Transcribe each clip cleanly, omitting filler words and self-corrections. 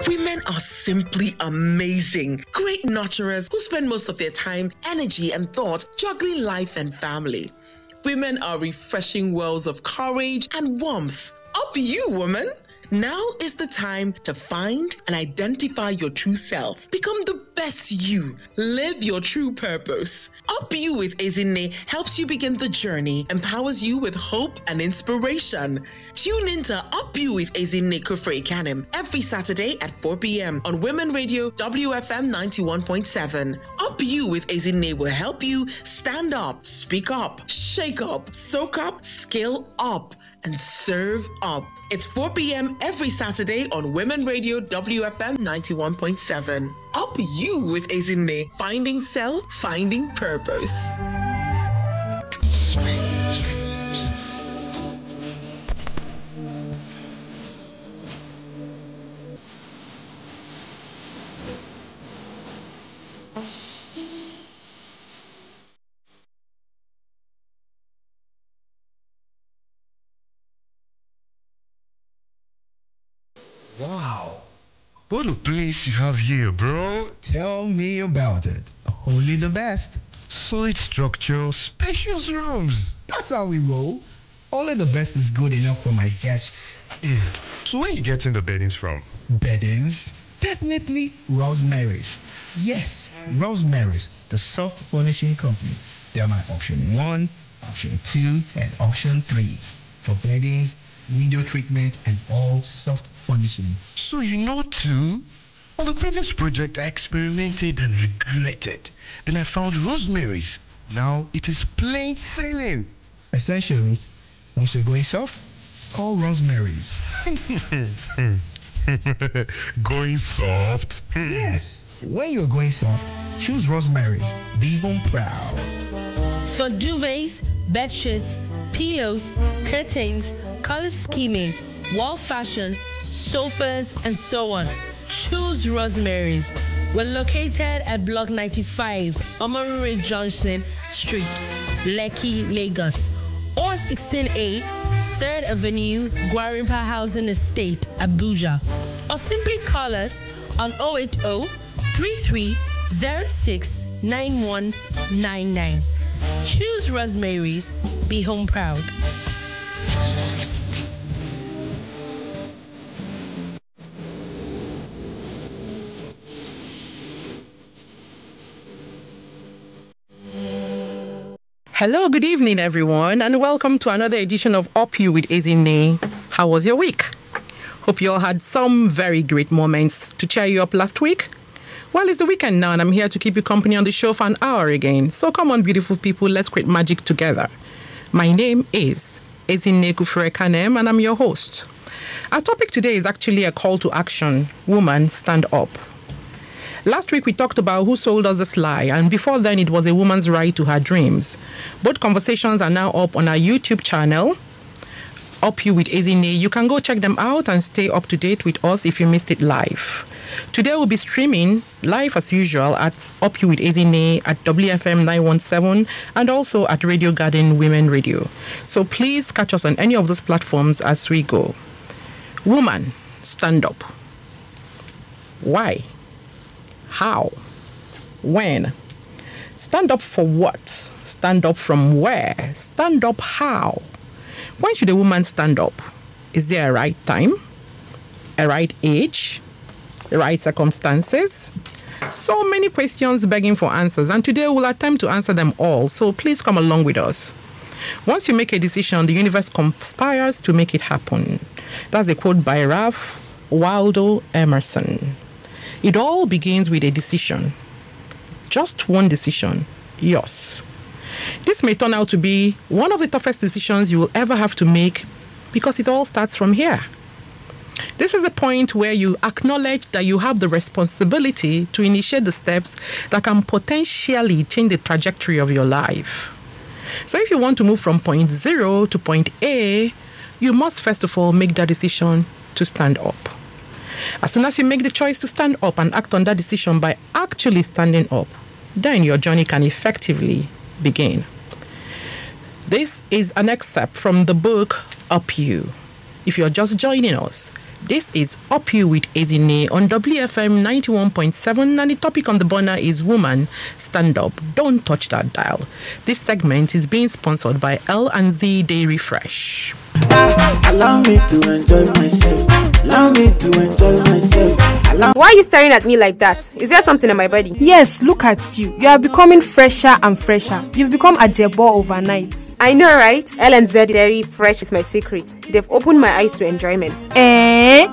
Women are simply amazing. Great nurturers who spend most of their time, energy, and thought juggling life and family. Women are refreshing wells of courage and warmth. Up you, woman! Now is the time to find and identify your true self. Become the best you. Live your true purpose. Up You with Ezinne helps you begin the journey, empowers you with hope and inspiration. Tune in to Up You with Ezinne Kufre-Kanem every Saturday at 4 p.m. on Women Radio WFM 91.7. Up You with Ezinne will help you stand up, speak up, shake up, soak up, skill up, and serve up. It's 4 p.m. every Saturday on Women Radio WFM 91.7. Up You with Ezinne, finding self, finding purpose. Wow, what a place you have here, bro. Tell me about it. Only the best. Solid structure, spacious rooms. That's how we roll. Only the best is good enough for my guests. So where are you getting the beddings from? Beddings? Definitely Rosemary's. Yes, Rosemary's, the soft furnishing company. They're my option 1, option 2, and option 3 for beddings, window treatment, and all soft furnishing. So you know too? On the previous project, I experimented and regretted. Then I found Rosemary's. Now it is plain sailing. Essentially, once you're going soft, call Rosemary's. Going soft? Yes. When you're going soft, choose Rosemary's. Be home proud. For duvets, bedsheets, pillows, curtains, color scheming, wall fashion, sofas, and so on, choose Rosemary's. We're located at Block 95, Omorure Johnson Street, Lekki, Lagos, or 16A, 3rd Avenue, Gwarimpa Housing Estate, Abuja. Or simply call us on 080-3306-9199. Choose Rosemary's. Be home proud. Hello, good evening, everyone, and welcome to another edition of Up You with Ezinne. How was your week? Hope you all had some very great moments to cheer you up last week. Well, it's the weekend now, and I'm here to keep you company on the show for an hour again. So come on, beautiful people, let's create magic together. My name is Ezinne Kufre-Kanem, and I'm your host. Our topic today is actually a call to action. Woman, stand up. Last week, we talked about who sold us this lie, and before then, it was a woman's right to her dreams. Both conversations are now up on our YouTube channel, Up You with Ezinne. You can go check them out and stay up to date with us if you missed it live. Today, we'll be streaming live as usual at Up You with Ezinne at WFM 917 and also at Radio Garden Women Radio. So please catch us on any of those platforms as we go. Woman, stand up. Why? How? When? Stand up for what? Stand up from where? Stand up how? When should a woman stand up? Is there a right time? A right age? Right circumstances? So many questions begging for answers, and today we'll attempt to answer them all, so please come along with us. Once you make a decision, the universe conspires to make it happen. That's a quote by Ralph Waldo Emerson. It all begins with a decision. Just one decision. Yours. This may turn out to be one of the toughest decisions you will ever have to make because it all starts from here. This is the point where you acknowledge that you have the responsibility to initiate the steps that can potentially change the trajectory of your life. So if you want to move from point 0 to point A, you must first of all make that decision to stand up. As soon as you make the choice to stand up and act on that decision by actually standing up, then your journey can effectively begin. This is an excerpt from the book Up You. If you're just joining us, This is Up You with Ezinne on WFM 91.7, and the topic on the burner is Woman, Stand Up, Don't Touch That Dial. This segment is being sponsored by L&Z Dairy Fresh. Allow me to enjoy myself. Allow me to enjoy myself. Why are you staring at me like that? Is there something in my body? Yes, look at you. You are becoming fresher and fresher. You've become a jebo overnight. I know, right? L&Z Dairy Fresh is my secret. They've opened my eyes to enjoyment.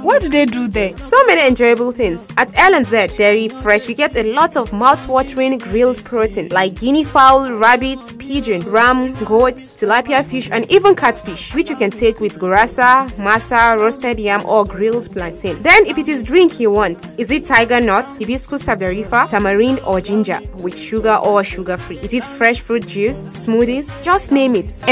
What do they do there? So many enjoyable things. At L&Z Dairy Fresh, you get a lot of mouth-watering grilled protein like guinea fowl, rabbit, pigeon, ram, goat, tilapia fish, and even catfish, which you can take with gurasa, masa, roasted yam, or grilled plantain. Then, if it is drink you want, is it tiger nut, hibiscus sabdarifa, tamarind, or ginger with sugar or sugar-free? Is it fresh fruit juice, smoothies? Just name it.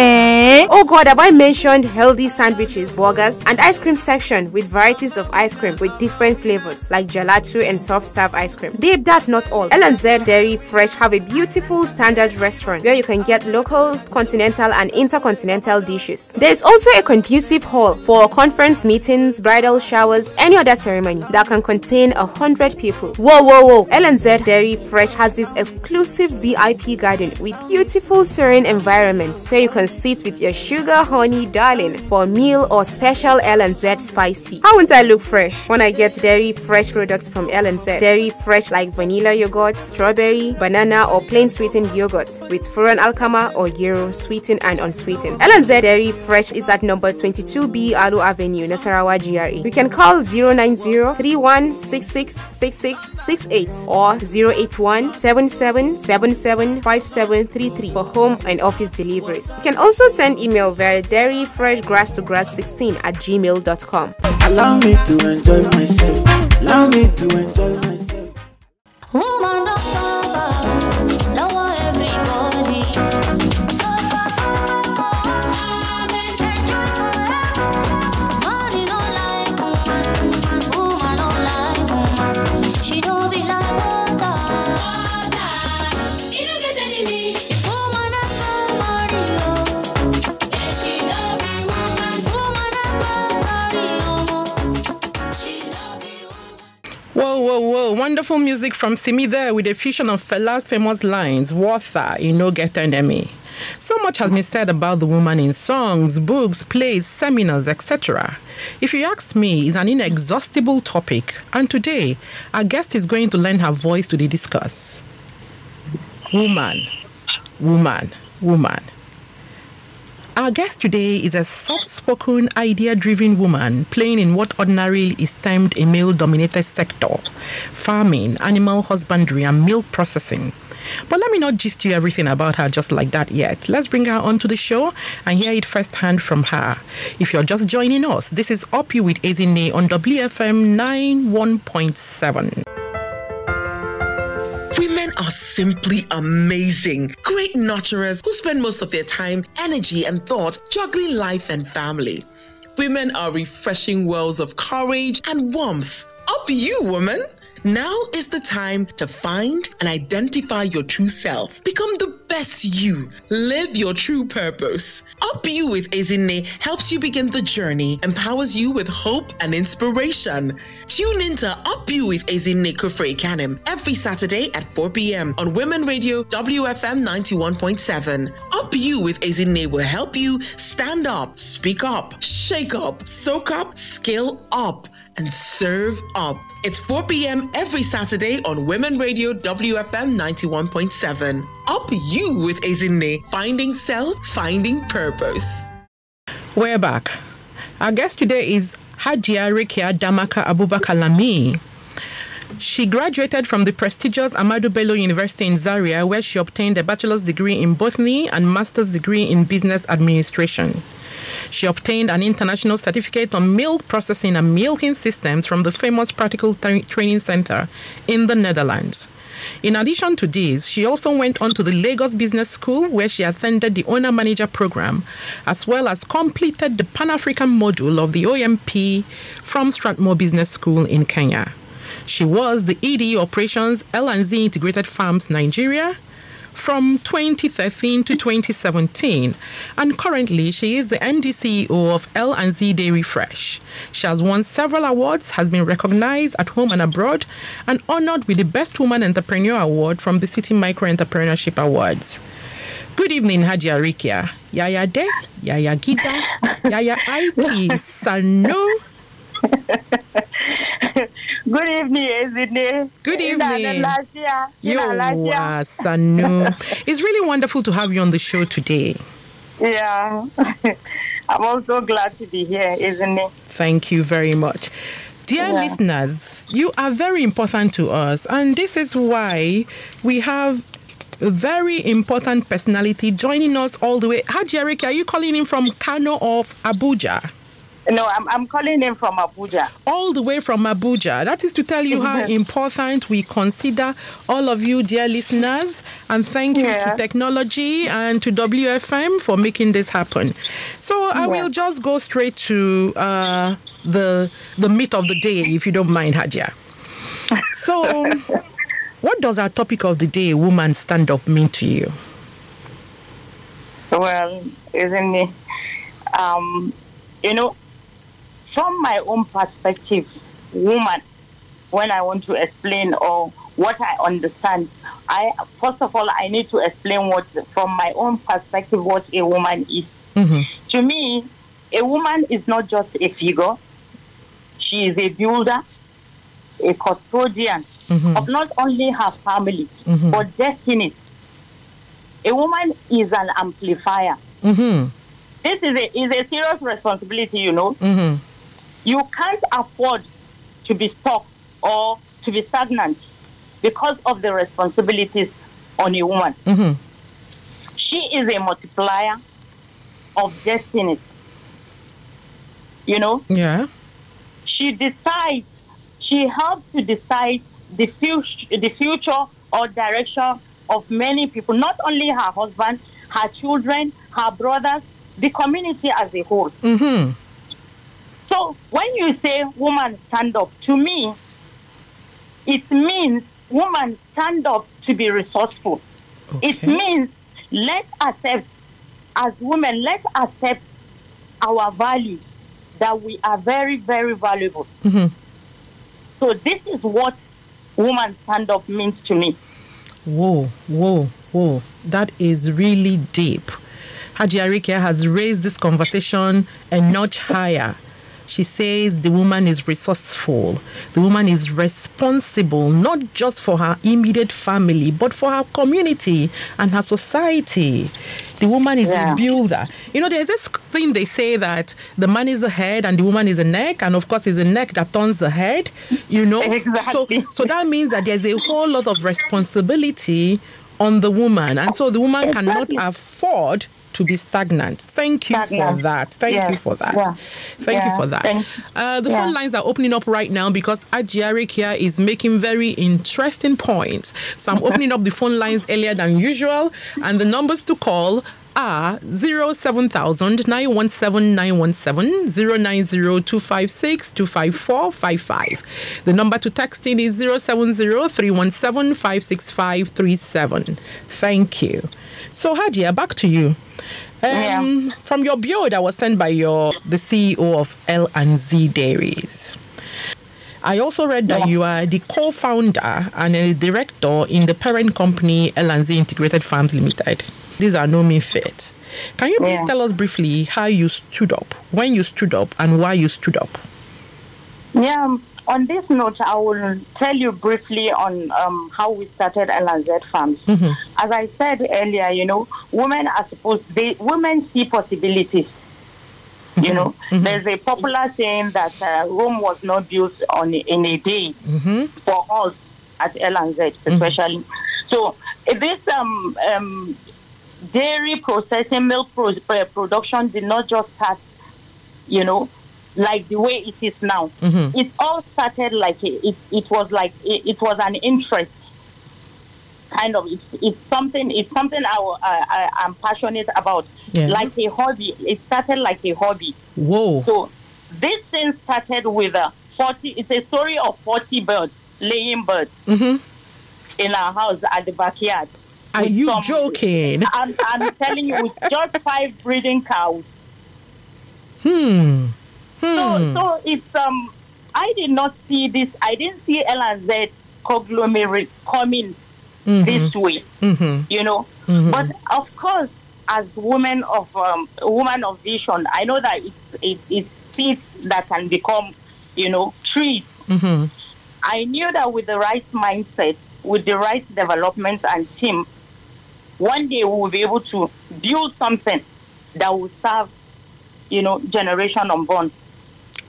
Oh God, have I mentioned healthy sandwiches, burgers, and ice cream section with varieties of ice cream with different flavors like gelato and soft serve ice cream? Babe, that's not all. L&Z Dairy Fresh have a beautiful standard restaurant where you can get local, continental, and intercontinental dishes. There is also a conducive hall for conference meetings, bridal showers, any other ceremony that can contain 100 people. Whoa. L&Z Dairy Fresh has this exclusive VIP garden with beautiful serene environments where you can sit with your sugar honey darling for a meal or special L&Z spice tea. How won't I look fresh when I get dairy fresh products from L&Z? Dairy fresh like vanilla yogurt, strawberry, banana, or plain sweetened yogurt with furan alkama or gyro, sweetened and unsweetened. L&Z Dairy Fresh is at number 22B Alu Avenue, Nasarawa, GRA. You can call 090-3166-6668 or 081-7777-5733 for home and office deliveries. You can also send email via dairyfreshgrass16@gmail.com. Allow me to enjoy myself. Allow me to enjoy myself. Woman, don't stop, lower everybody. Money don't like woman, woman don't like woman. She don't be like water. You don't get any me. Woman has no money, and she don't be woman. Woman has no money, she don't be woman. Whoa. Wonderful music from Simi there with a fusion of Fela's famous lines, Water, you no get enemy. So much has been said about the woman in songs, books, plays, seminars, etc. If you ask me, it's an inexhaustible topic, and today, our guest is going to lend her voice to the discuss. Woman. Our guest today is a soft-spoken, idea-driven woman playing in what ordinarily is termed a male-dominated sector: farming, animal husbandry, and milk processing. But let me not gist you everything about her just like that yet. Let's bring her onto the show and hear it firsthand from her. If you're just joining us, this is Up You with Ezinne on WFM 91.7. Women are simply amazing. Great nurturers who spend most of their time, energy, and thought juggling life and family. Women are refreshing wells of courage and warmth. Up you, woman! Now is the time to find and identify your true self. Become the best you. Live your true purpose. Up You with Ezinne helps you begin the journey, empowers you with hope and inspiration. Tune in to Up You with Ezinne Kufre Kanem every Saturday at 4 p.m. on Women Radio WFM 91.7. Up You with Ezinne will help you stand up, speak up, shake up, soak up, skill up, and serve up. It's 4 p.m. every Saturday on Women Radio WFM 91.7. Up You with Ezinne, finding self, finding purpose. We're back. Our guest today is Hajia Rakiyya Damaka Abubakar Lami. She graduated from the prestigious Ahmadu Bello University in Zaria, where she obtained a bachelor's degree in botany and master's degree in business administration. She obtained an international certificate on milk processing and milking systems from the famous Practical Training Center in the Netherlands. In addition to this, she also went on to the Lagos Business School, where she attended the Owner-Manager program, as well as completed the Pan-African module of the OMP from Strathmore Business School in Kenya. She was the ED Operations L&Z Integrated Farms Nigeria, from 2013 to 2017, and currently she is the MD CEO of L&Z Dairy Fresh. She has won several awards, has been recognized at home and abroad, and honored with the Best Woman Entrepreneur Award from the City Micro Entrepreneurship Awards. Good evening, Hajia Rakiyya. Yaya De, Yaya Gida, Yaya Aiki Sano. Good evening, Ezinne. Good evening. Yo, Sanu. It's really wonderful to have you on the show today. Yeah. I'm also glad to be here, Ezinne. Thank you very much. Dear listeners, you are very important to us, and this is why we have a very important personality joining us all the way. Hajia Rakiyya, are you calling in from Kano or Abuja? No, I'm calling in from Abuja. All the way from Abuja. That is to tell you how important we consider all of you, dear listeners. And thank you to technology and to WFM for making this happen. So I will just go straight to the meat of the day, if you don't mind, Hajia. So what does our topic of the day, woman stand up, mean to you? Well, isn't it? You know, from my own perspective, woman, when I want to explain or what I understand, first of all, I need to explain from my own perspective, what a woman is. Mm-hmm. To me, a woman is not just a figure. She is a builder, a custodian of not only her family, but destiny. A woman is an amplifier. Mm-hmm. This is a serious responsibility, you know. Mm-hmm. You can't afford to be stuck or to be stagnant because of the responsibilities on a woman. Mm-hmm. She is a multiplier of destiny. You know? Yeah. She helps to decide the future or direction of many people, not only her husband, her children, her brothers, the community as a whole. Mm-hmm. So when you say woman stand up, to me, it means woman stand up to be resourceful. Okay. It means let's accept, as women, let's accept our values, that we are very, very valuable. Mm-hmm. So this is what woman stand up means to me. Whoa. That is really deep. Hajia Rakiyya has raised this conversation a notch higher. She says the woman is resourceful. The woman is responsible, not just for her immediate family, but for her community and her society. The woman is a builder. You know, there's this thing they say that the man is the head and the woman is the neck. And of course, it's the neck that turns the head, you know. Exactly. So that means that there's a whole lot of responsibility on the woman. And so the woman cannot afford to be stagnant. Thank you for that. Thank you for that. Thank you for that. The phone lines are opening up right now because Hajia Rakiyya is making very interesting points. So I'm opening up the phone lines earlier than usual, and the numbers to call are 07000 917 917 090 256 25455. The number to text in is 070 317 565 37. Thank you. So Hajia, back to you. From your bio that was sent by the CEO of L&Z Dairies, I also read that you are the co-founder and a director in the parent company L&Z Integrated Farms Limited. These are no mean feat. Can you please tell us briefly how you stood up, when you stood up, and why you stood up? On this note, I will tell you briefly on how we started L&Z Farms. Mm-hmm. As I said earlier, you know, women see possibilities. Mm-hmm. You know, there's a popular saying that Rome was not built in a day for us at L&Z, especially. So this dairy processing, milk production did not just start, you know, like the way it is now. Mm-hmm. It all started like it was an interest. Kind of, it's something I'm passionate about, like a hobby. It started like a hobby. Whoa! So this thing started with 40. It's a story of 40 birds, laying birds, in our house at the backyard. Are you joking? I'm telling you, with just 5 breeding cows. So So it's I did not see this. I didn't see L&Z conglomerate coming this way. You know, but of course, as woman of vision, I know that it's seeds that can become, you know, trees. I knew that with the right mindset, with the right development and team, one day we will be able to build something that will serve, you know, generation unborn.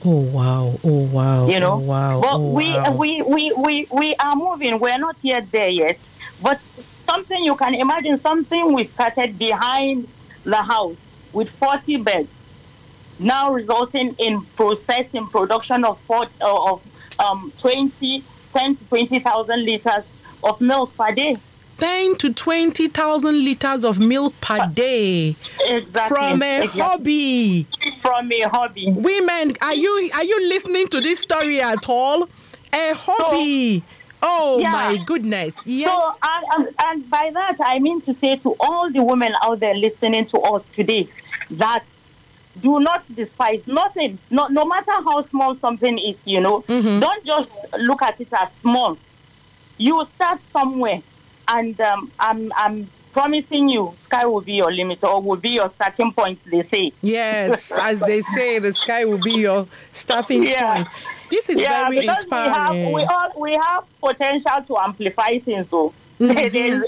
Oh wow! Oh wow! You know, oh wow! but oh wow! we are moving. We're not yet there yet, but something you can imagine, something we started behind the house with 40 beds, now resulting in processing production of 10 to 20,000 liters of milk per day. 10 to 20,000 liters of milk per day. Exactly. From a hobby. From a hobby. Women, are you listening to this story at all? A hobby. So, my goodness. Yes. So, and by that, I mean to say to all the women out there listening to us today that do not despise nothing, no matter how small something is, you know. Don't just look at it as small. You start somewhere, and I'm promising you, sky will be your limit, or will be your starting point, they say. Yes, as they say, the sky will be your starting point. This is very inspiring. We have potential to amplify things, so there's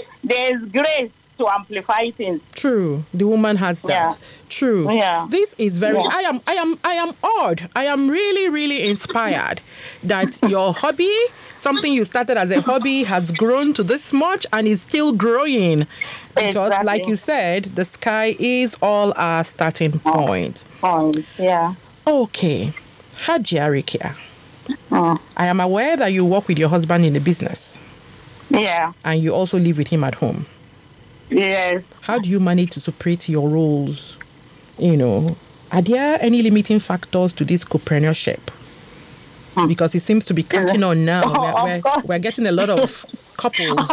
grace to amplify things. True, the woman has that. True. This is very. I am awed. I am really, really inspired that your hobby, something you started as a hobby, has grown to this much and is still growing. Because, like you said, the sky is all our starting point. Okay, Hajia, Rakiyya. I am aware that you work with your husband in the business. And you also live with him at home. Yes. How do you manage to separate your roles? You know, are there any limiting factors to this co-preneurship? Because it seems to be catching on now. We're getting a lot of couples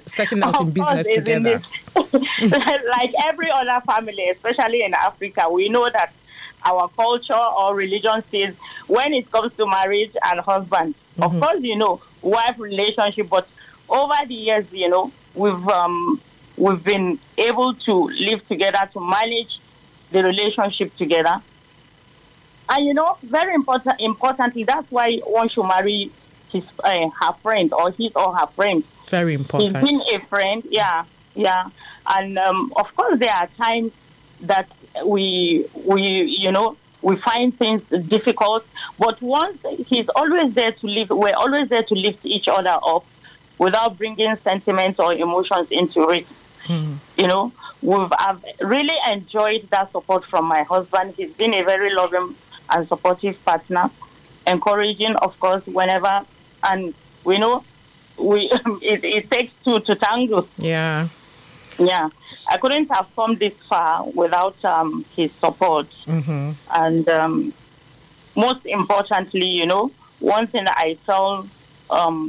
setting out in business together. Like every other family, especially in Africa, we know that our culture or religion says when it comes to marriage and husband, of course, you know, wife relationship, but over the years, you know, we've been able to live together, to manage the relationship together. And, you know, very importantly, that's why one should marry her friend or his or her friend. Very important. He's been a friend, yeah. And, of course, there are times that we find things difficult, but once he's always there to lift, we're always there to lift each other up without bringing sentiments or emotions into it. You know, I've really enjoyed that support from my husband. He's been a very loving and supportive partner, encouraging, of course, whenever. And we know it takes two to tango. Yeah. I couldn't have come this far without his support. And most importantly, you know, one thing I tell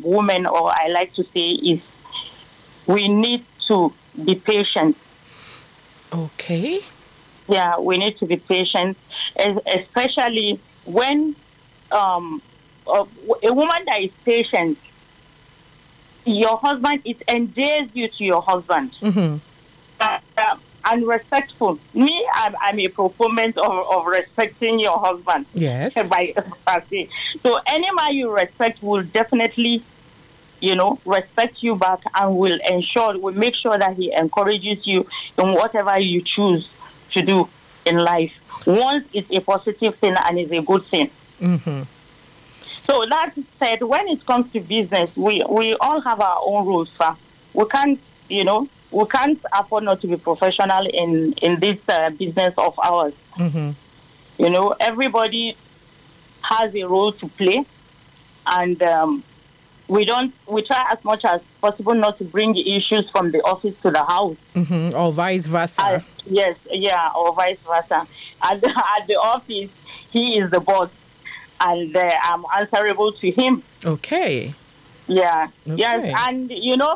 women, or I like to say, is we need to be patient. Okay. Yeah, we need to be patient, especially when a woman that is patient, your husband, it endears you to your husband. And respectful. Me, I'm a proponent of respecting your husband. Yes. So any man you respect will definitely, you know, respect you back and will make sure that he encourages you in whatever you choose to do in life. Once it's a positive thing and it's a good thing. So that said, when it comes to business, we all have our own rules, sir. We can't afford not to be professional in this business of ours. You know, everybody has a role to play, and we try as much as possible not to bring issues from the office to the house. Or vice versa. Or vice versa. At the office, he is the boss, and I'm answerable to him. Okay. Yeah. Okay. Yes, and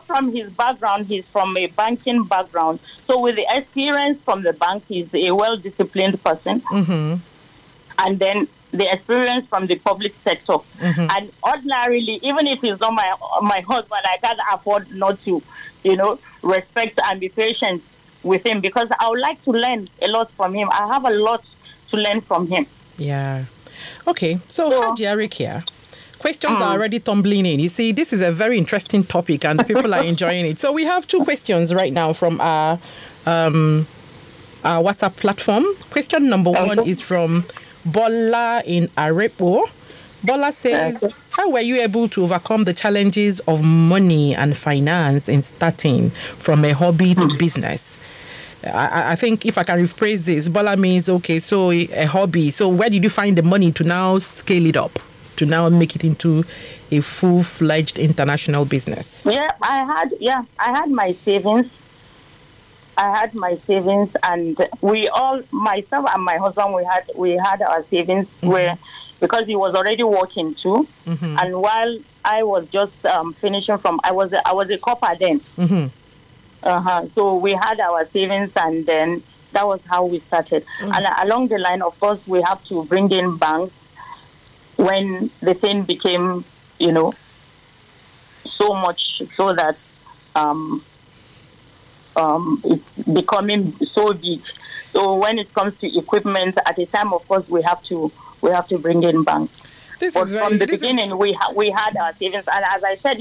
from his background, he's from a banking background. So with the experience from the bank, he's a well-disciplined person. Mm-hmm. And then the experience from the public sector. Mm-hmm. And ordinarily, even if he's not my husband, I can't afford not to, respect and be patient with him, because I would like to learn a lot from him. I have a lot to learn from him. Yeah. Okay. So Hajia, Rakiyya, questions are already tumbling in. You see, this is a very interesting topic and people are enjoying it. So we have 2 questions right now from our WhatsApp platform. Question number 1 is from Bola in Arepo. Bola says, how were you able to overcome the challenges of money and finance in starting from a hobby to business? I think if I can rephrase this, Bola means, okay, so a hobby. So where did you find the money to now scale it up, to now make it into a full-fledged international business? Yeah, I had my savings. And we all, myself and my husband, we had our savings because he was already working too. Mm-hmm. And while I was just finishing from, I was a copper then. Mm-hmm. So we had our savings, and then that was how we started. Mm-hmm. And along the line, of course, we have to bring in banks when the thing became, so much so that it's becoming so big. So when it comes to equipment, at the time, of course, we have to bring in banks. From the beginning, we had our savings, and as I said,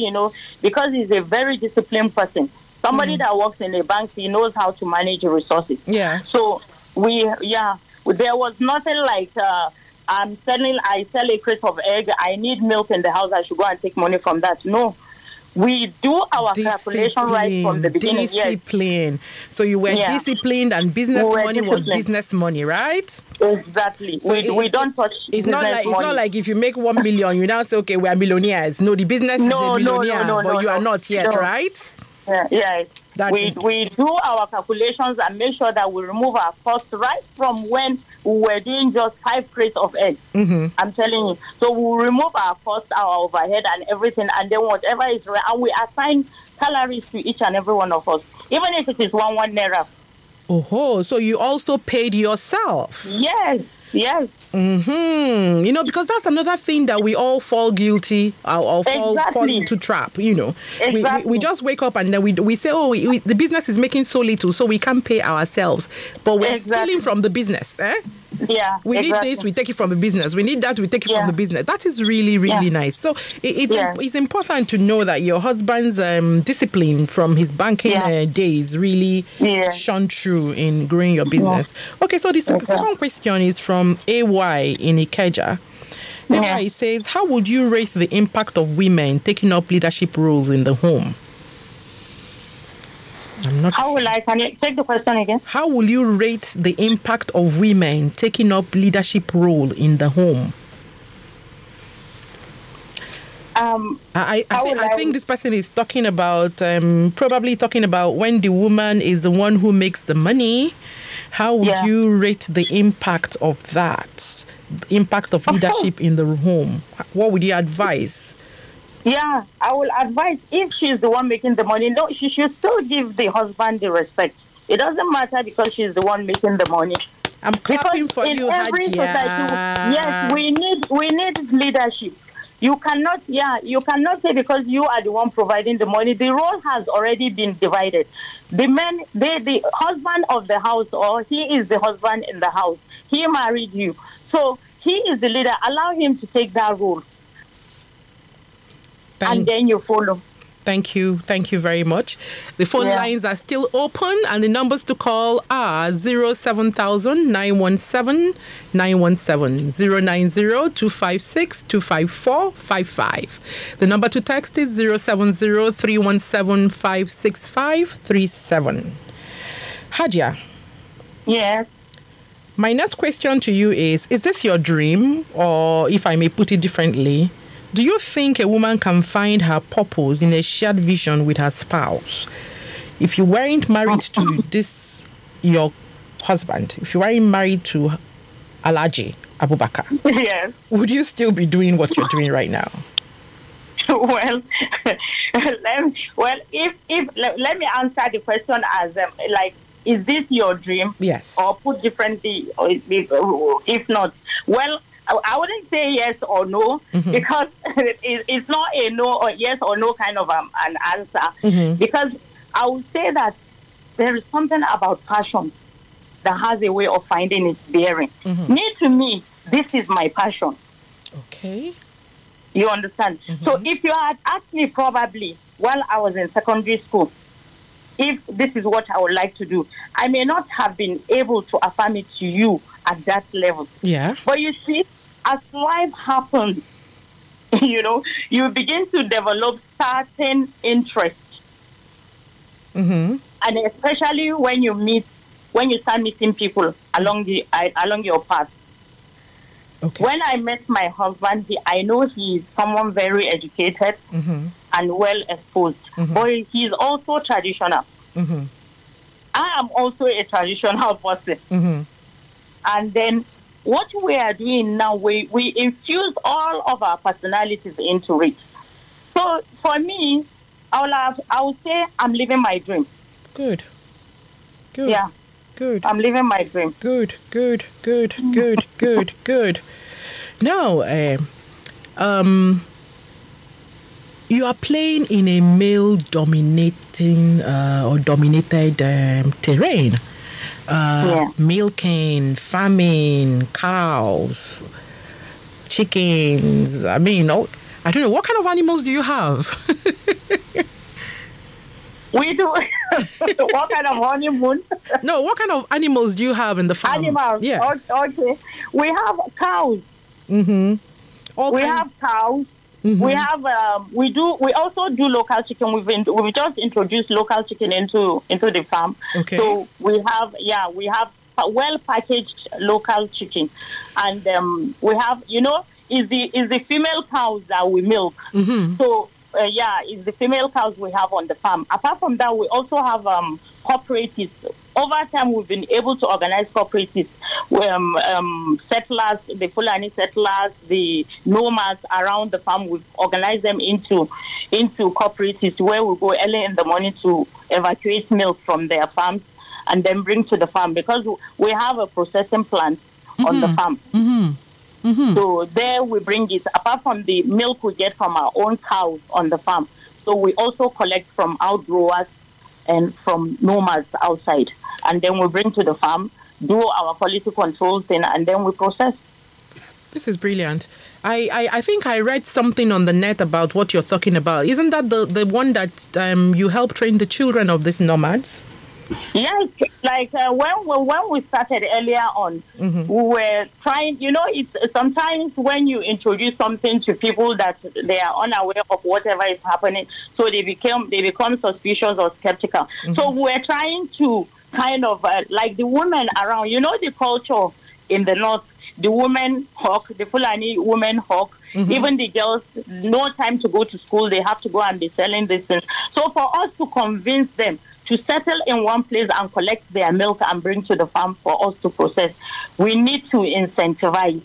because he's a very disciplined person, somebody that works in a bank, he knows how to manage resources. Yeah. So there was nothing like I sell a crate of egg, I need milk in the house, I should go and take money from that. No. We do our calculation right from the beginning. Discipline. Yes. So you were disciplined, and business money was business money, right? Exactly. So we don't touch it's not like if you make 1 million, you now say, okay, we are millionaires. No, the business is a millionaire, but you are not yet, right? Yeah. We do our calculations and make sure that we remove our costs right from when we were doing just 5 crates of eggs. Mm-hmm. I'm telling you. So we remove our costs, our overhead and everything, and then whatever is right, and we assign salaries to each and every one of us, even if it is one naira. Oh, so you also paid yourself? Yes. Mm-hmm. Because that's another thing that we all fall guilty or fall into trap. Exactly. We just wake up and then we say, the business is making so little, so we can't pay ourselves, but we're stealing from the business. Yeah. We need this, we take it from the business. We need that, we take it from the business. That is really, really nice. So it's important to know that your husband's discipline from his banking days really shone through in growing your business. Okay, so the second question is from AY in Ikeja. AY says, how would you rate the impact of women taking up leadership roles in the home? Can you take the question again? How will you rate the impact of women taking up leadership role in the home? I think this person is talking about, probably talking about when the woman is the one who makes the money. How would you rate the impact of that? The impact of leadership in the home? What would you advise? Yeah, I will advise, if she's the one making the money, no, she should still give the husband the respect. It doesn't matter because she's the one making the money. I'm clapping for you, Hajia. Yes, we need leadership. You cannot say because you are the one providing the money. The role has already been divided. The husband of the house, or he is the husband in the house. He married you. So he is the leader. Allow him to take that role. And then you follow. Thank you very much. The phone lines are still open, and the numbers to call are 07000 917 917, 090 256 25455. The number to text is 070 317 56537. Hajia. Yes. My next question to you is this your dream, or if I may put it differently, do you think a woman can find her purpose in a shared vision with her spouse? If you weren't married to your husband, if you weren't married to Alhaji Abubakar, yes, would you still be doing what you're doing right now? Well, Let me answer the question as like, is this your dream? Yes. Or put differently, or if not, well, I wouldn't say yes or no, because it's not a no or yes or no kind of an answer. Because I would say that there is something about passion that has a way of finding its bearing. To me, this is my passion. Okay. You understand? So if you had asked me probably while I was in secondary school, if this is what I would like to do, I may not have been able to affirm it to you at that level. Yeah. But you see, as life happens, you begin to develop certain interests. And especially when you start meeting people along your path. Okay. When I met my husband, I know he is someone very educated and well exposed, but he's also traditional. I am also a traditional person. And then what we are doing now, we infuse all of our personalities into it. So for me, I would say I'm living my dream. Good. Yeah. Good. I'm living my dream. Good. Now, you are playing in a male-dominating or dominated terrain. Milking, farming, cows, chickens. I mean, I don't know. What kind of animals do you have? We do. What kind of honeymoon? No, what kind of animals do you have in the farm? Animals. Yes. Okay. We have cows. We have cows. We have. We also do local chicken. We've just introduced local chicken into the farm. Okay. So we have well packaged local chicken, and we have is the female cows that we milk. So. It's the female cows we have on the farm. Apart from that, we also have cooperatives. Over time, we've been able to organize cooperatives. Settlers, the Fulani settlers, the nomads around the farm, we've organized them into cooperatives where we go early in the morning to evacuate milk from their farms and then bring to the farm, because we have a processing plant on the farm. So there we bring it, apart from the milk we get from our own cows on the farm. So we also collect from outgrowers and from nomads outside. And then we bring to the farm, do our quality control thing, and then we process. This is brilliant. I think I read something on the net about what you're talking about. Isn't that the one that you help train the children of these nomads? Yes, like when we started earlier on, we were trying. It's sometimes when you introduce something to people that they are unaware of whatever is happening, so they become suspicious or skeptical. So we're trying to kind of like the women around. The culture in the north. The women hawk, the Fulani women hawk. Even the girls, no time to go to school. They have to go and be selling these things. So for us to convince them to settle in one place and collect their milk and bring to the farm for us to process, we need to incentivize.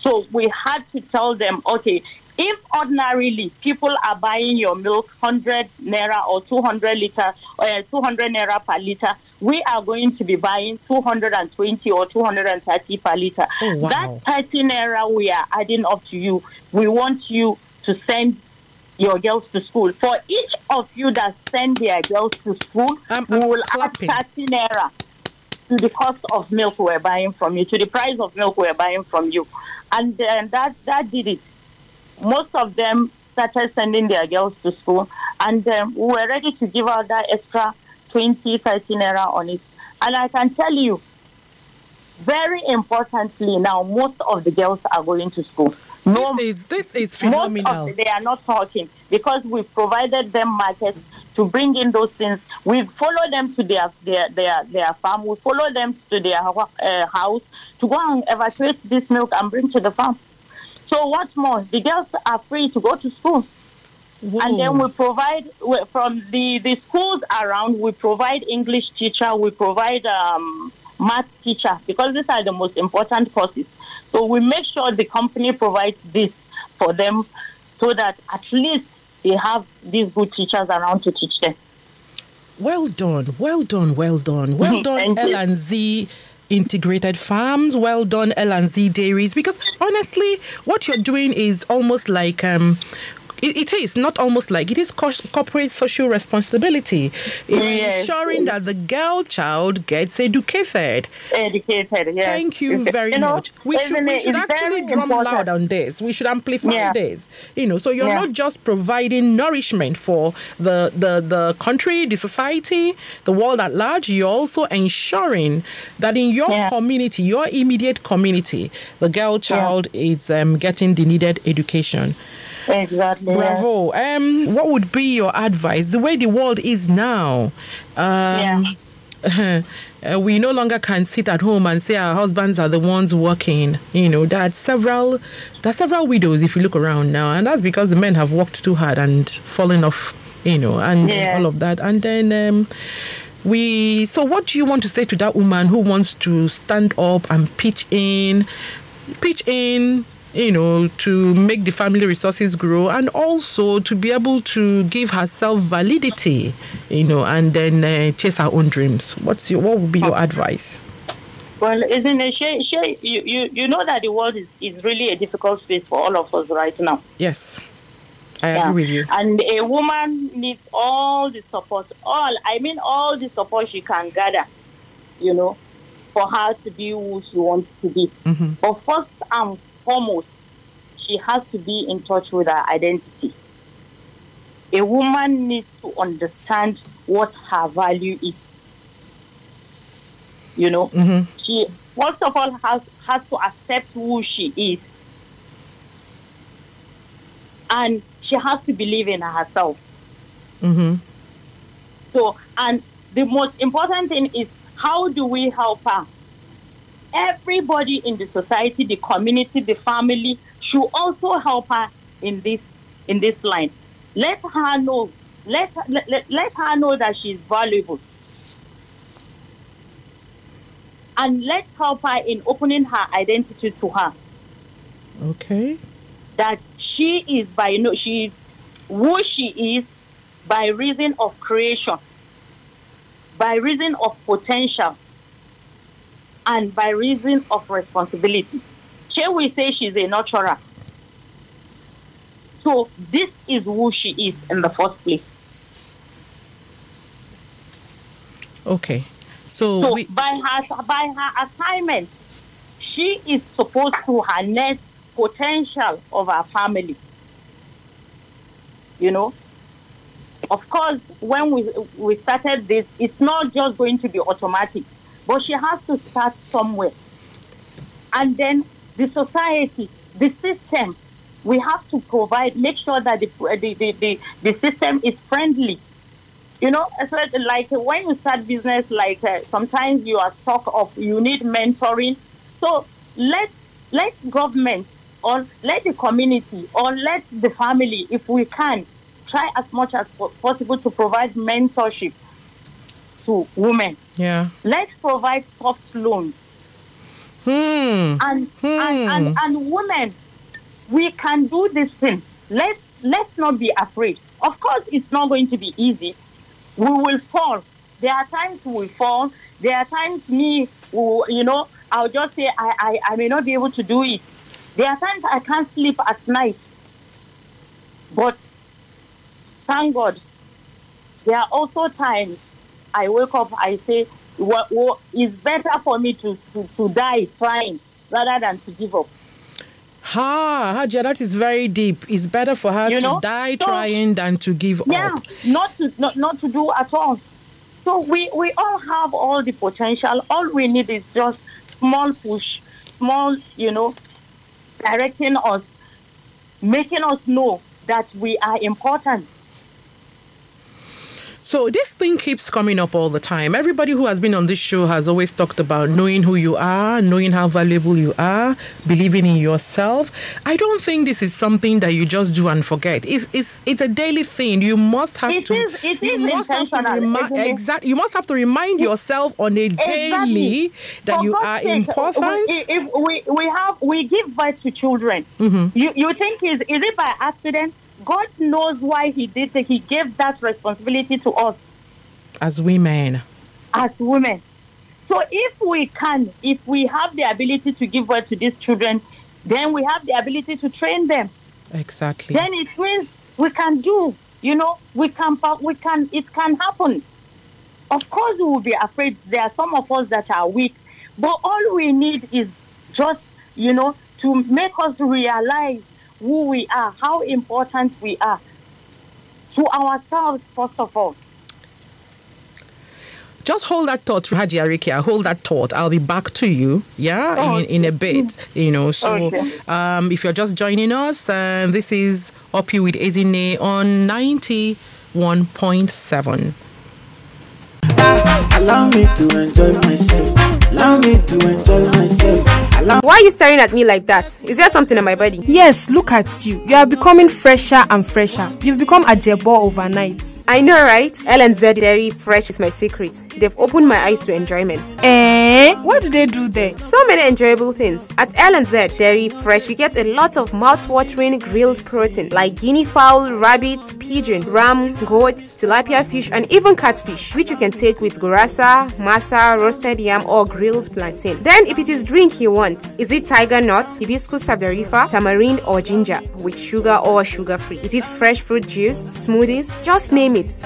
So we had to tell them, okay, if ordinarily people are buying your milk 100 naira or 200 naira per liter, we are going to be buying 220 or 230 per liter. Oh, wow. That 30 naira we are adding up to you. We want you to send your girls to school. For each of you that send their girls to school, we will add 30 naira to the cost of milk we're buying from you, to the price of milk we're buying from you. And that did it. Most of them started sending their girls to school, and we were ready to give out that extra 20, 30 naira on it. And I can tell you, very importantly now, most of the girls are going to school. This is phenomenal. They are not talking because we've provided them markets to bring in those things. We follow them to their farm. We follow them to their house to go and evacuate this milk and bring to the farm. So what's more, the girls are free to go to school. Whoa. And then we provide, from the schools around, we provide English teacher, we provide math teacher, because these are the most important courses. So we make sure the company provides this for them so that at least they have these good teachers around to teach them. Well done, well done, well done. Well done, L&Z Integrated Farms. Well done, L&Z Dairies. Because honestly, what you're doing is almost like it is not almost like it is corporate social responsibility. Ensuring that the girl child gets educated. Yes. Thank you very much. We should actually drum loud on this. We should amplify this. So you're not just providing nourishment for the country, the society, the world at large. You're also ensuring that in your community, your immediate community, the girl child is getting the needed education. Exactly. Bravo. What would be your advice? The way the world is now, we no longer can sit at home and say our husbands are the ones working. There are several widows if you look around now, and that's because the men have worked too hard and fallen off, and all of that. And then so what do you want to say to that woman who wants to stand up and pitch in, to make the family resources grow, and also to be able to give herself validity, and then chase her own dreams? What would be your advice? Well, isn't it, you know that the world is really a difficult space for all of us right now. Yes, I agree with you. And a woman needs all the support, all the support she can gather, for her to be who she wants to be. Mm-hmm. But first and foremost, she has to be in touch with her identity. A woman needs to understand what her value is. Mm-hmm. She first of all has to accept who she is, and she has to believe in herself. Mm-hmm. So, and the most important thing is, how do we help her? Everybody in the society, the community, the family should also help her in this line. Let her know. Let her know that she is valuable. And let's help her in opening her identity to her. Okay. That she is who she is by reason of creation, by reason of potential, and by reason of responsibility. Shall we say she's a nurturer? So this is who she is in the first place. Okay. So by her assignment, she is supposed to harness potential of her family. Of course, when we started this, it's not just going to be automatic, but she has to start somewhere. And then the society, the system, we have to make sure that the system is friendly. It's like when you start business, sometimes you are stuck of, you need mentoring. So let government, or let the community, or let the family, if we can, try as much as possible to provide mentorship to women. Yeah. Let's provide soft loans. And women, we can do this thing. Let's not be afraid. Of course, it's not going to be easy. We will fall. There are times we fall. There are times I'll just say I may not be able to do it. There are times I can't sleep at night. But thank God, there are also times I wake up, I say, it's better for me to die trying rather than to give up. Hajia, that is very deep. It's better for her to die trying than to give up. Not to do at all. So we all have all the potential. All we need is just small push, small, directing us, making us know that we are important. So this thing keeps coming up all the time. Everybody who has been on this show has always talked about knowing who you are, knowing how valuable you are, believing in yourself. I don't think this is something that you just do and forget. It's a daily thing. You must have You must have to remind yourself on a daily that you are important. We give birth to children. Mm-hmm. You think is it by accident? God knows why He did it. He gave that responsibility to us as women. As women. So if we have the ability to give birth to these children, then we have the ability to train them. Exactly. Then it means we can do, it can happen. Of course, we will be afraid. There are some of us that are weak, but all we need is just, to make us realize who we are, how important we are to ourselves, first of all. Just hold that thought, Hajia, Rakiyya. Hold that thought. I'll be back to you, in a bit, So if you're just joining us, this is Up You with Ezinne on 91.7. Allow me to enjoy myself. Allow me to enjoy myself. Why are you staring at me like that? Is there something in my body? Yes, look at you. You are becoming fresher and fresher. You've become a jebo overnight. I know, right? L&Z Dairy Fresh is my secret. They've opened my eyes to enjoyment. What do they do there? So many enjoyable things. At L&Z Dairy Fresh, you get a lot of mouth-watering grilled protein like guinea fowl, rabbit, pigeon, ram, goats, tilapia fish, and even catfish, which you can take with gurasa, masa, roasted yam, or grilled plantain. Then, if it is drink you want, is it tiger nut, hibiscus sabdarifa, tamarind, or ginger with sugar or sugar-free? Is it fresh fruit juice, smoothies? Just name it.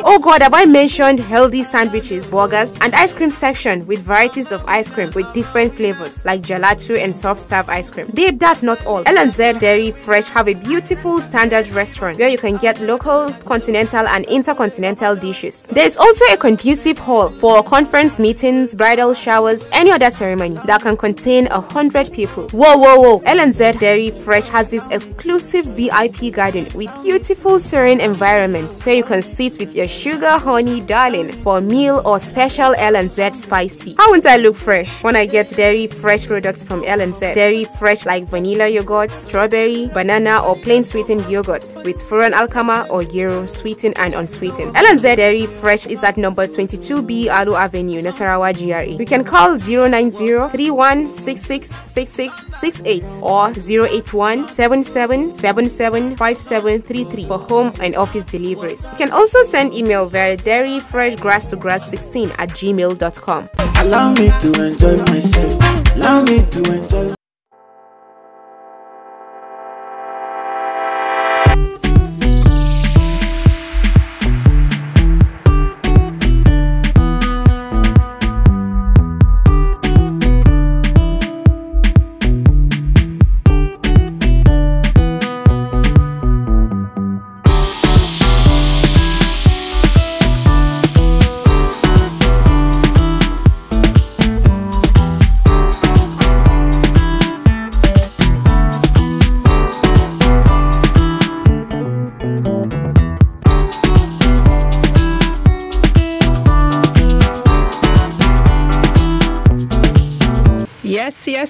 Oh God, have I mentioned healthy sandwiches, burgers, and ice cream section with varieties of ice cream with different flavors like gelato and soft serve ice cream? Babe, that's not all. L&Z Dairy Fresh have a beautiful standard restaurant where you can get local, continental, and intercontinental dishes. There is also a conducive hall for conference meetings, bridal showers, any other ceremony that can contain 100 people. Whoa. L&Z Dairy Fresh has this exclusive VIP garden with beautiful serene environments where you can sit with your sugar honey darling for a meal or special L&Z spice tea. How won't I look fresh when I get dairy fresh products from L&Z? Dairy fresh like vanilla yogurt, strawberry, banana, or plain sweetened yogurt with furan alkama or gyro, sweetened and unsweetened. L&Z Dairy Fresh is at number 22B Alu Avenue, Nasarawa, GRA. You can call 090-3166-6668 or 081-7777-5733 for home and office deliveries. You can also send email via dairyfreshgrass16@gmail.com. Allow me to enjoy myself. Allow me to enjoy.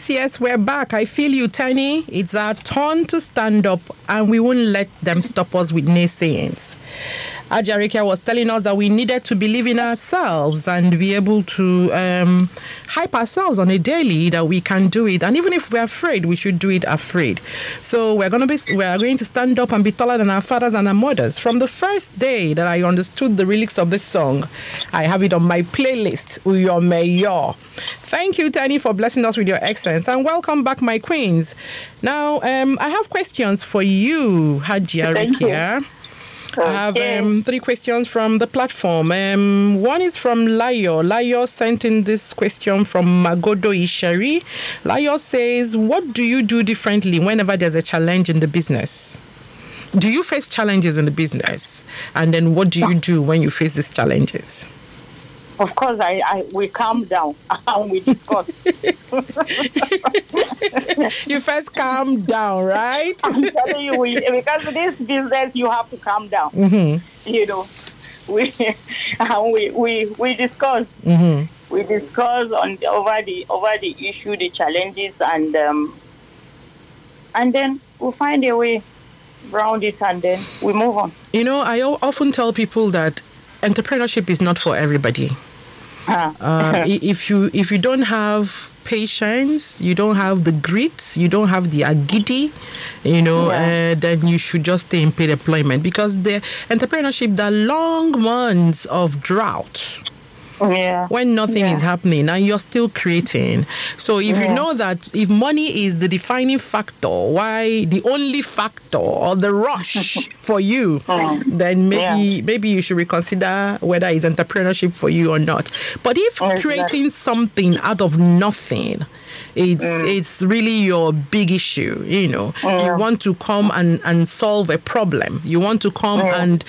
Yes, we're back. I feel you, Tiny. It's our turn to stand up, and we won't let them stop us with naysayings. Hajia Rakiyya was telling us that we needed to believe in ourselves and be able to hype ourselves on a daily that we can do it. And even if we're afraid, we should do it afraid. So we are going to stand up and be taller than our fathers and our mothers. From the first day that I understood the lyrics of this song, I have it on my playlist, Uyo Meyo. Thank you, Tani, for blessing us with your excellence. And welcome back, my queens. Now, I have questions for you, Hajia Rakiyya. I have 3 questions from the platform. One is from Layo. Layo sent in this question from Magodo Ishari. Layo says, what do you do differently whenever there's a challenge in the business? Do you face challenges in the business? And then what do you do when you face these challenges? Of course, we calm down and we discuss. You first calm down, right? I'm telling you, because of this business, you have to calm down. Mm-hmm. You know, we discuss. Mm-hmm. We discuss over the issue, the challenges, and then we'll find a way around it, and then we move on. You know, I often tell people that entrepreneurship is not for everybody. If you don't have patience, you don't have the grit, you don't have the agility, then you should just stay in paid employment, because the entrepreneurship, the long months of drought. When nothing is happening and you're still creating. So if you know that if money is the defining factor, why the only factor or the rush for you, then maybe you should reconsider whether it's entrepreneurship for you or not. But if creating something out of nothing, it's really your big issue, you want to come and solve a problem. You want to come and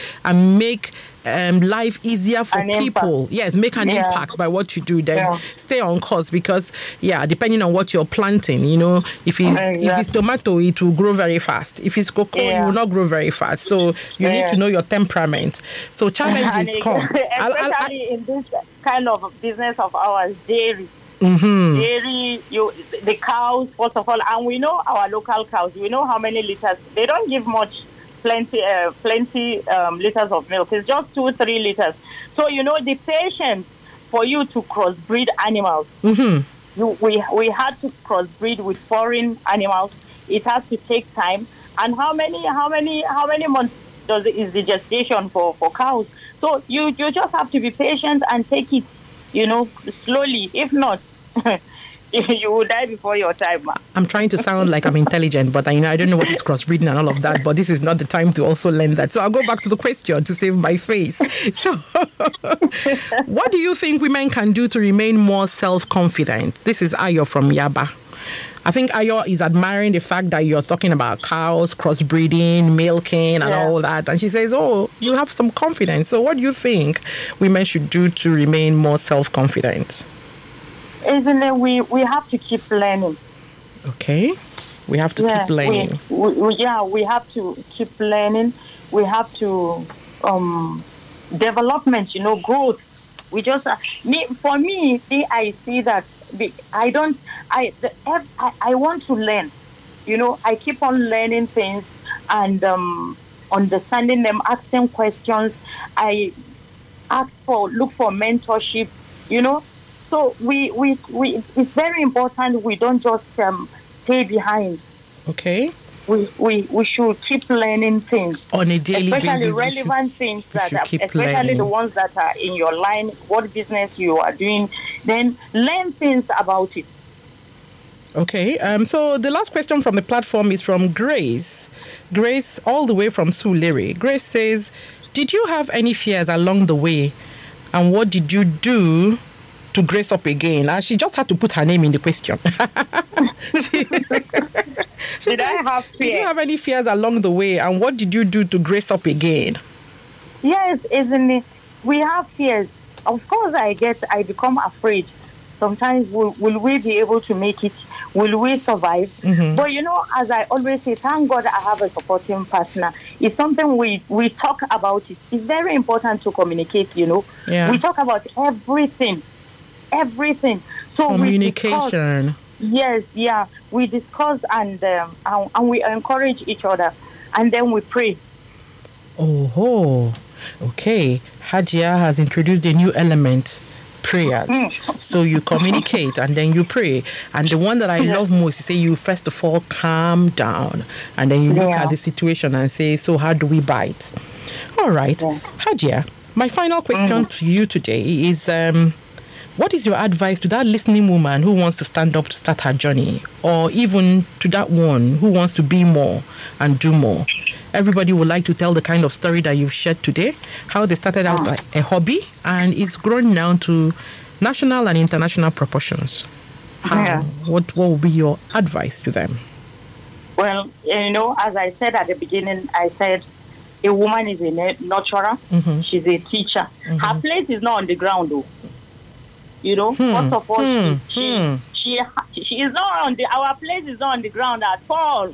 make life easier for people. Impact. Yes, make an impact by what you do. Then stay on course, because depending on what you're planting, if it's tomato, it will grow very fast. If it's cocoa, it will not grow very fast. So you need to know your temperament. So challenges come, especially in this kind of business of ours, dairy. Dairy, the cows, first of all, and we know our local cows. We know how many liters. They don't give plenty liters of milk. It's just 2-3 liters. So the patience for you to crossbreed animals. We had to crossbreed with foreign animals. It has to take time. And how many months is the gestation for cows? So you just have to be patient and take it, slowly. If not, you will die before your time. I'm trying to sound like I'm intelligent, but I don't know what is crossbreeding and all of that. But this is not the time to also learn that. So I'll go back to the question to save my face. So, what do you think women can do to remain more self-confident? This is Ayo from Yaba. I think Ayo is admiring the fact that you're talking about cows, crossbreeding, milking, and all that. And she says, oh, you have some confidence. So what do you think women should do to remain more self-confident? Isn't we have to keep learning. Okay. We have to keep learning. We have to keep learning. We have to development, growth. We just for me, I see that I want to learn. I keep on learning things and understanding them, asking questions. I look for mentorship. So we it's very important we don't just stay behind. Okay. We should keep learning things on a daily basis. Especially relevant things especially the ones that are in your line, what business you are doing. Then learn things about it. Okay. So the last question from the platform is from Grace. Grace, all the way from Sulere. Grace says, "Did you have any fears along the way, and what did you do to grace up again?" She just had to put her name in the question. Did I have fears? Did you have any fears along the way, and what did you do to grace up again? Yes, Ezinne, we have fears. Of course, I become afraid. Sometimes, will we be able to make it? Will we survive? But as I always say, thank God I have a supporting partner. It's something we talk about. It's very important to communicate. We talk about everything. So communication. We discuss and we encourage each other, and then we pray. Okay. Hajia has introduced a new element, prayers. So you communicate and then you pray. And the one that I love most is say you first of all calm down, and then you look at the situation and say, so how do we bite? All right. Hajia, my final question to you today is what is your advice to that listening woman who wants to stand up to start her journey, or even to that one who wants to be more and do more? Everybody would like to tell the kind of story that you've shared today, how they started out like a hobby and it's grown now to national and international proportions. What will be your advice to them? Well, as I said at the beginning, I said a woman is a nurturer. She's a teacher. Her place is not on the ground, though. First of all, she is not on our place is not on the ground at all.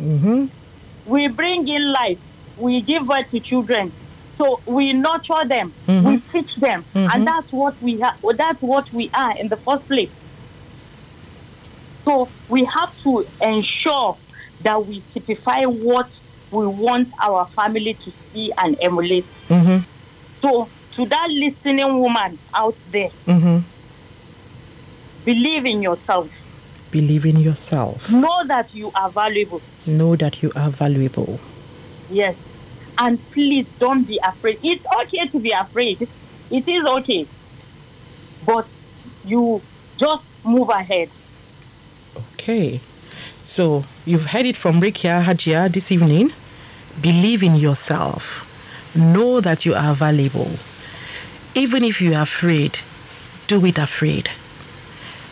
We bring in life. We give birth to children. So we nurture them. We teach them. And that's what we that's what we are in the first place. So we have to ensure that we typify what we want our family to see and emulate. So to that listening woman out there, believe in yourself. Believe in yourself. Know that you are valuable. Know that you are valuable. Yes. And please don't be afraid. It's okay to be afraid. It is okay. But you just move ahead. Okay. So you've heard it from Rakiyya, Hajia this evening. Believe in yourself. Know that you are valuable. Even if you are afraid, do it afraid.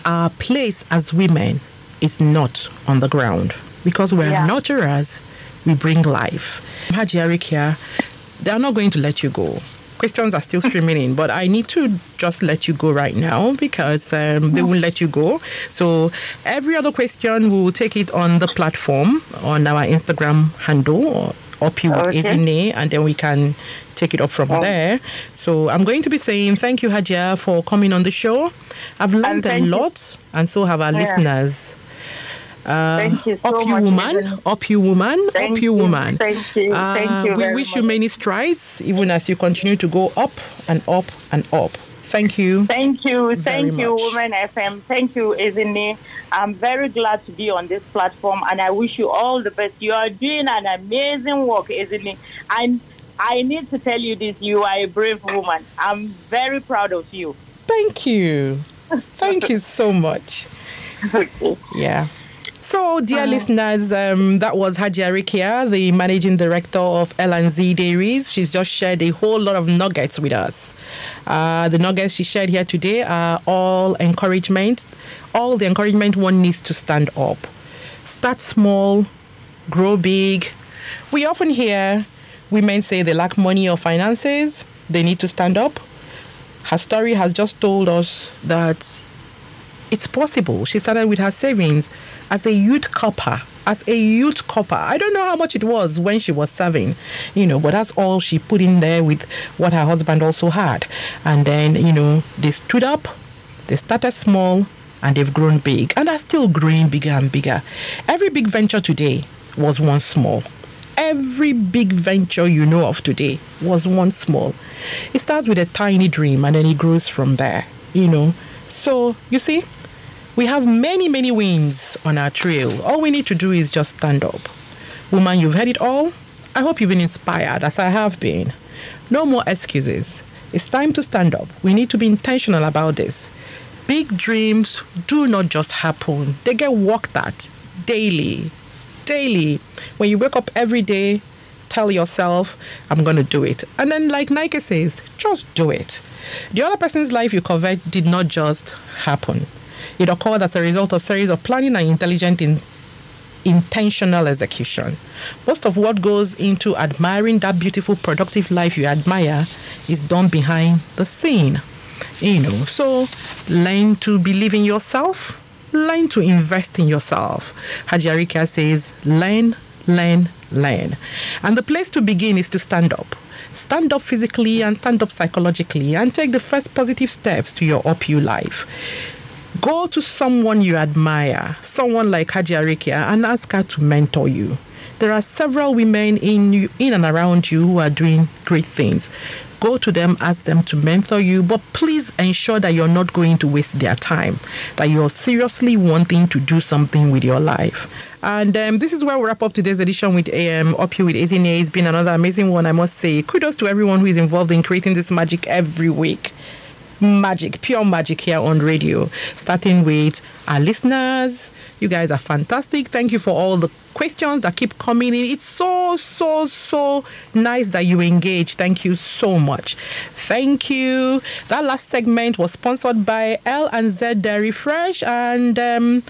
Our place as women is not on the ground because we're nurturers. We bring life. Hajia, Rakiyya, they are not going to let you go. Questions are still streaming in, but I need to just let you go right now because they won't let you go. So every other question, we will take it on the platform, on our Instagram handle, or UpyouwithEzinne, and then we can take it up from there. So I'm going to be saying thank you, Hajia, for coming on the show. I've learned a lot, and so have our listeners. Thank you so up you much, woman, Ezinne. up you woman, up you woman. Thank you. Thank you we very wish much. you many strides, even as you continue to go up and up and up. Thank you. Thank you. Very Thank you, much. Women FM. Thank you, Ezinne. I'm very glad to be on this platform, and I wish you all the best. You are doing an amazing work, Ezinne. I need to tell you this. You are a brave woman. I'm very proud of you. Thank you. Thank you so much. Okay. Yeah. So, dear listeners, that was Hajia Rakiyya, the managing director of L&Z Dairies. She's just shared a whole lot of nuggets with us. The nuggets she shared here today are all encouragement. All the encouragement one needs to stand up. Start small, grow big. We often hear women say they lack money or finances. They need to stand up. Her story has just told us that it's possible. She started with her savings as a youth copper. I don't know how much it was when she was serving, but that's all she put in there with what her husband also had. And then, they stood up, they started small, and they've grown big. And are still growing bigger and bigger. Every big venture today was once small. Every big venture you know of today was once small. It starts with a tiny dream and then it grows from there, So, you see, we have many, many wins on our trail. All we need to do is just stand up. Woman, you've heard it all. I hope you've been inspired, as I have been. No more excuses. It's time to stand up. We need to be intentional about this. Big dreams do not just happen. They get worked at daily. When you wake up every day, tell yourself, I'm going to do it. And then, like Nike says, just do it. The other person's life you covet did not just happen. It occurred as a result of series of planning and intelligent intentional execution. Most of what goes into admiring that beautiful, productive life you admire is done behind the scene. So learn to believe in yourself. Learn to invest in yourself. Hajia Rakiyya says, learn. And the place to begin is to stand up. Stand up physically and stand up psychologically and take the first positive steps to your UpYou life. Go to someone you admire, someone like Hajia Rakiyya, and ask her to mentor you. There are several women in and around you who are doing great things. Go to them, ask them to mentor you, but please ensure that you're not going to waste their time, that you're seriously wanting to do something with your life. And this is where we wrap up today's edition with Up You with Ezinne. It's been another amazing one, I must say. Kudos to everyone who is involved in creating this magic every week. Magic, pure magic here on radio. Starting with our listeners. You guys are fantastic. Thank you for all the questions that keep coming in. It's so nice that you engage. Thank you so much. Thank you. That last segment was sponsored by L&Z Dairy Fresh, and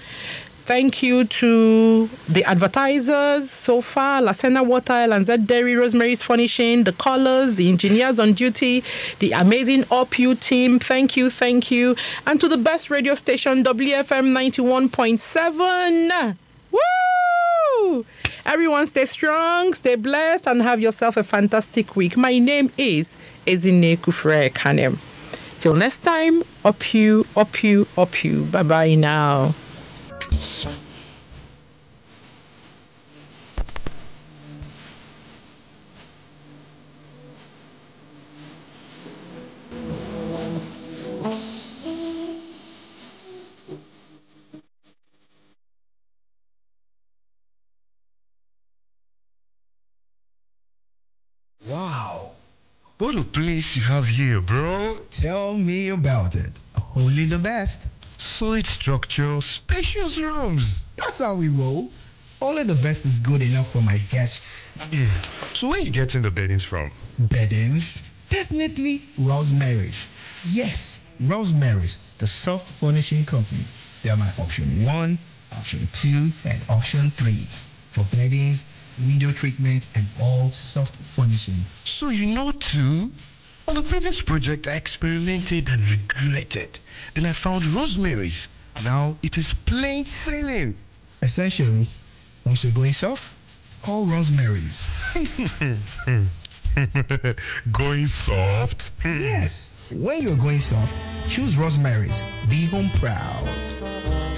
thank you to the advertisers so far, Lasena Water, L&Z Dairy, Rosemary's Furnishing, the callers, the engineers on duty, the amazing UpYou team. Thank you. And to the best radio station, WFM 91.7. Woo! Everyone stay strong, stay blessed, and have yourself a fantastic week. My name is Ezinne Kufre Kanem. Till next time, UpYou. Bye-bye now. What a place you have here, bro. Tell me about it. Only the best. Solid structure, spacious rooms. That's how we roll. Only the best is good enough for my guests. So where are you getting the beddings from? Beddings? Definitely Rosemary's. Yes, Rosemary's, the soft furnishing company. They are my option 1, option 2, and option 3 for beddings, window treatment, and all soft furnishing. So you know too? On the previous project, I experimented and regretted. Then I found Rosemary's. Now it is plain sailing. Essentially, once you're going soft, call Rosemary's. Going soft? Yes. When you're going soft, choose Rosemary's. Be home proud.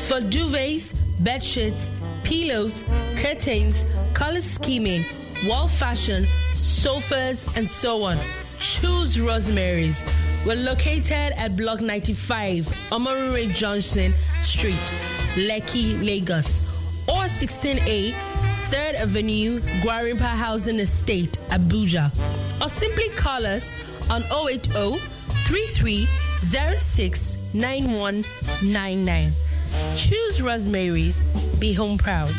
For duvets, bedsheets, pillows, curtains, color scheming, wall fashion, sofas, and so on, choose Rosemary's. We're located at Block 95, Omorure Junction Street, Lekki, Lagos, or 16A, 3rd Avenue, Gwarimpa Housing Estate, Abuja. Or simply call us on 080-3306-9199. Choose Rosemary's. Be home proud.